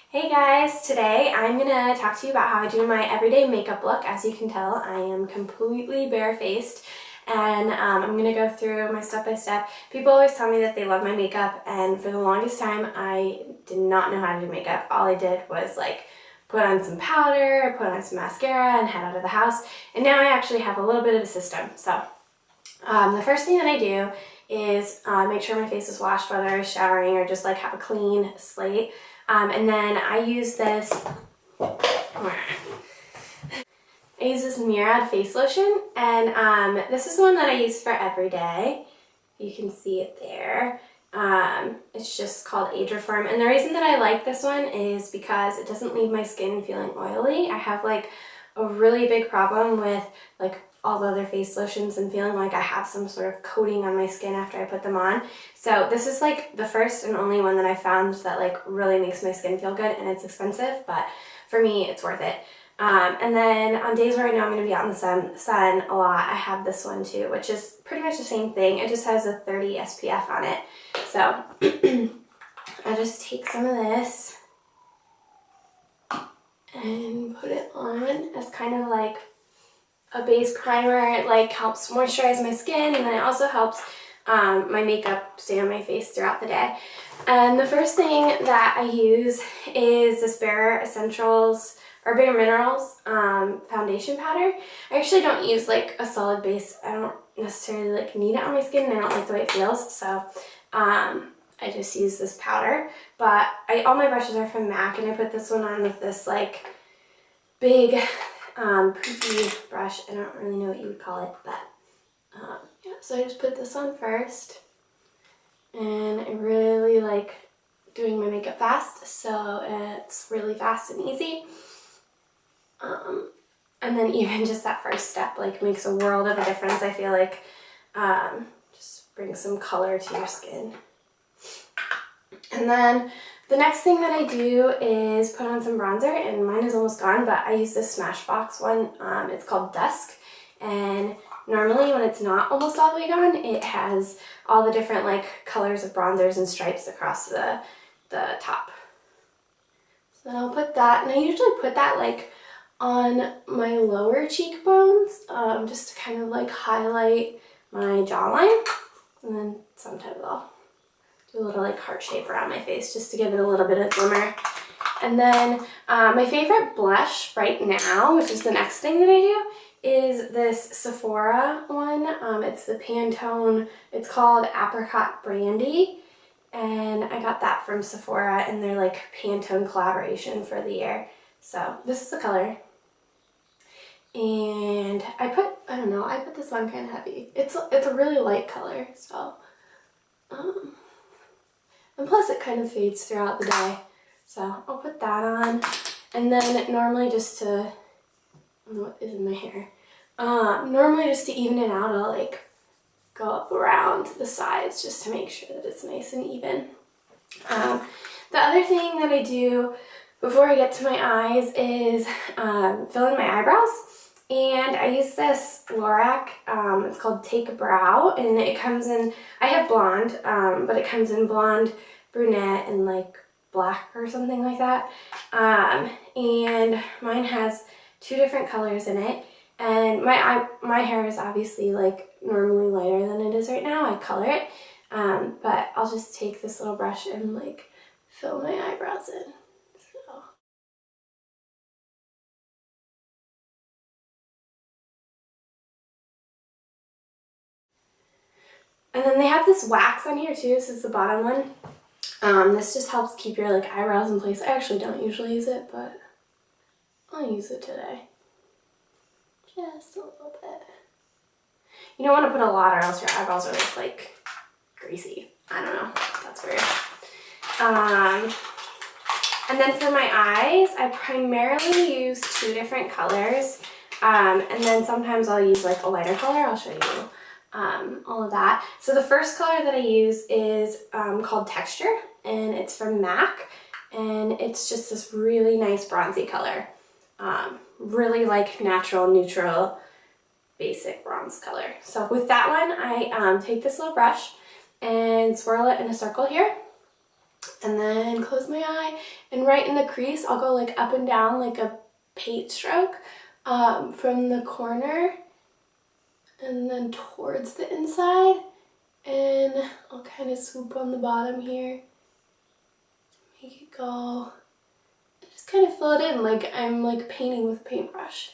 Hey guys, today I'm going to talk to you about how I do my everyday makeup look. As you can tell, I am completely barefaced and I'm going to go through my step-by-step. People always tell me that they love my makeup, and for the longest time I did not know how to do makeup. All I did was like put on some powder, put on some mascara, and head out of the house, and now I actually have a little bit of a system. So the first thing that I do is make sure my face is washed, whether I'm showering or just like have a clean slate. And then I use this Murad face lotion, and this is the one that I use for every day. You can see it there. It's just called Age Reform, and the reason that I like this one is because it doesn't leave my skin feeling oily. I have like a really big problem with like all the other face lotions and feeling like I have some sort of coating on my skin after I put them on. So this is like the first and only one that I found that like really makes my skin feel good, and it's expensive, but for me it's worth it. And then on days where I know I'm going to be out in the sun a lot, I have this one too, which is pretty much the same thing. It just has a 30 SPF on it. So I just take some of this and put it on as kind of like a base primer. It like helps moisturize my skin, and then it also helps my makeup stay on my face throughout the day. And the first thing that I use is this Bare Essentials or Bare Minerals foundation powder. I actually don't use like a solid base. I don't necessarily like need it on my skin, and I don't like the way it feels, so I just use this powder. But all my brushes are from MAC, and I put this one on with this like big poofy brush. I don't really know what you would call it, but yeah, so I just put this on first, and I really like doing my makeup fast, so it's really fast and easy. And then even just that first step like makes a world of a difference. I feel like just brings some color to your skin. And then the next thing that I do is put on some bronzer, and mine is almost gone, but I use this Smashbox one. It's called Dusk, and normally when it's not almost all the way gone, it has all the different like colors of bronzers and stripes across the top. So then I'll put that, and I usually put that like on my lower cheekbones, just to kind of like highlight my jawline, and then sometimes I'll do a little like heart shape around my face just to give it a little bit of glimmer. And then my favorite blush right now, which is the next thing that I do, is this Sephora one. It's the Pantone, it's called Apricot Brandy, and I got that from Sephora in their like Pantone collaboration for the year. So this is the color. And I put this on kind of heavy. It's a really light color, so and plus it kind of fades throughout the day. So I'll put that on, and then normally just to, I don't know what is in my hair, normally just to even it out, I'll like go up around the sides just to make sure that it's nice and even. The other thing that I do before I get to my eyes is fill in my eyebrows. And I use this Lorac, it's called Take a Brow, and it comes in, I have blonde, but it comes in blonde, brunette, and like black or something like that. And mine has 2 different colors in it, and my hair is obviously like normally lighter than it is right now. I color it, but I'll just take this little brush and like fill my eyebrows in. So. And then they have this wax on here too. This is the bottom one. This just helps keep your like eyebrows in place. I actually don't usually use it, but I'll use it today. Just a little bit. You don't want to put a lot or else your eyebrows are like greasy. I don't know. That's weird. And then for my eyes, I primarily use 2 different colors. And then sometimes I'll use like a lighter color. I'll show you all of that. So the first color that I use is called Texture, and it's from MAC, and it's just this really nice bronzy color. Really like natural, neutral, basic bronze color. So with that one, I take this little brush and swirl it in a circle here, And then close my eye, and right in the crease, I'll go like up and down like a paint stroke from the corner and then towards the inside. And I'll kind of swoop on the bottom here, make it go, and just kind of fill it in like I'm like painting with a paintbrush.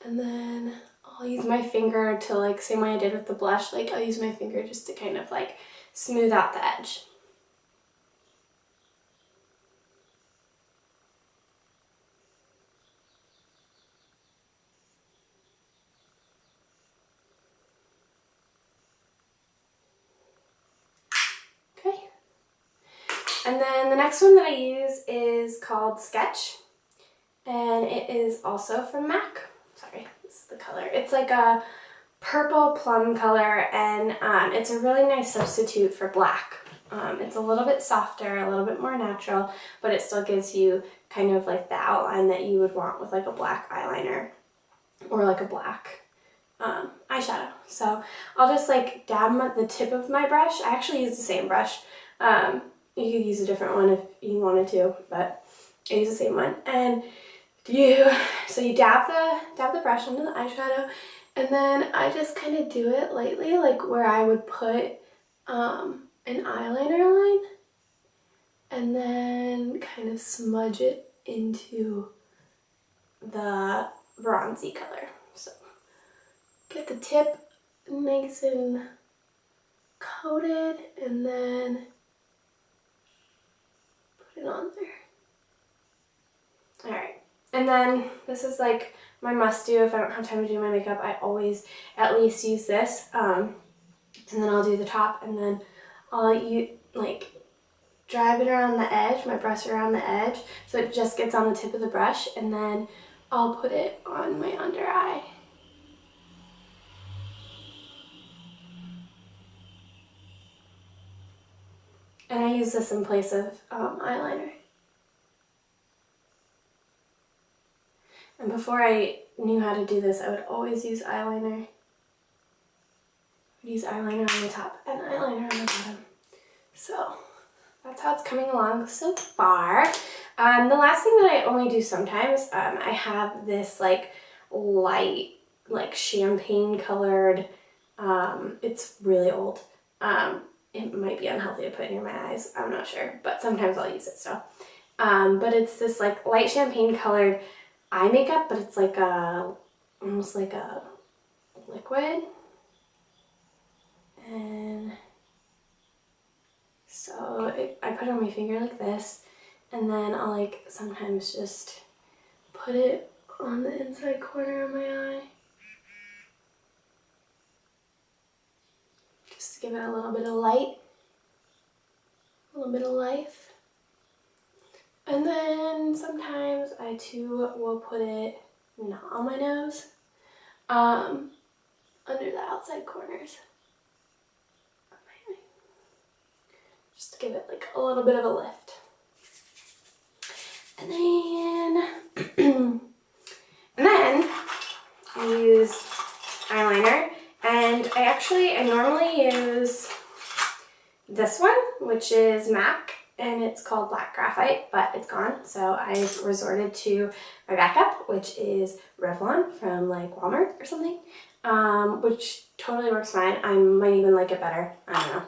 And then I'll use my finger to, like, same way I did with the blush, like I'll use my finger just to kind of like smooth out the edge. Okay. And then the next one that I use is called Sketch, and it is also from MAC. Sorry, this is the color. It's like a purple plum color, and it's a really nice substitute for black. It's a little bit softer, a little bit more natural, but it still gives you kind of like the outline that you would want with like a black eyeliner or like a black eyeshadow. So I'll just like dab the tip of my brush. I actually use the same brush. You could use a different one if you wanted to, but I use the same one. And you dab the brush onto the eyeshadow, and then I just kind of do it lightly, like where I would put an eyeliner line, and then kind of smudge it into the bronzy color. So get the tip nice and coated, and then put it on there. Alright. And then this is like my must do if I don't have time to do my makeup. I always at least use this, and then I'll do the top, and then I'll like drive it around the edge, my brush around the edge, so it just gets on the tip of the brush, and then I'll put it on my under eye. And I use this in place of eyeliner. And before I knew how to do this, I would always use eyeliner. I'd use eyeliner on the top and eyeliner on the bottom. So that's how it's coming along so far. The last thing that I only do sometimes, I have this like light, like champagne colored, it's really old. It might be unhealthy to put near my eyes, I'm not sure, but sometimes I'll use it still. But it's this like light champagne colored eye makeup, but it's like almost like a liquid. And so I put it on my finger like this, and then I'll like sometimes just put it on the inside corner of my eye, just to give it a little bit of light, a little bit of life. And then sometimes I too will put it not on my nose, under the outside corners of my eye, just to give it like a little bit of a lift. And then I use eyeliner, and I normally use this one, which is MAC, and it's called Black Graphite, but it's gone, so I've resorted to my backup, which is Revlon from like Walmart or something, which totally works fine. I might even like it better, I don't know.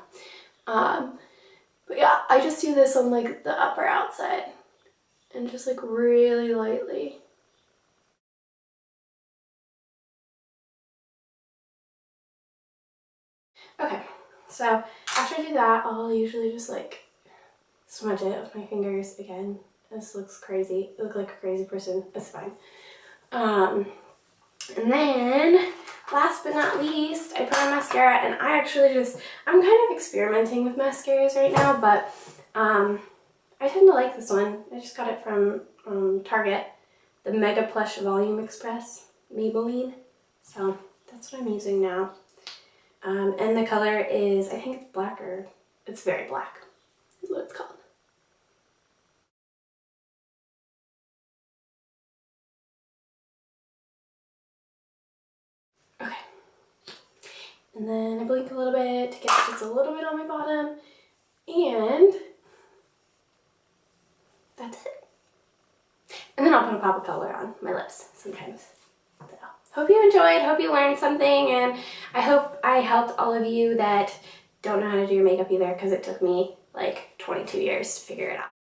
But yeah, I just do this on like the upper outside, and just like really lightly. Okay, so after I do that, I'll usually just like smudge it with my fingers again. This looks crazy. I look like a crazy person. It's fine. And then, last but not least, I put on mascara, and I'm kind of experimenting with mascaras right now, but I tend to like this one. I just got it from Target, the Mega Plush Volume Express Maybelline. So that's what I'm using now. And the color is, I think it's black, or it's very black is what it's called. Okay. And then I blink a little bit to get just a little bit on my bottom. And that's it. And then I'll put a pop of color on my lips sometimes. So, hope you enjoyed, hope you learned something, and I hope I helped all of you that don't know how to do your makeup either, because it took me like 22 years to figure it out.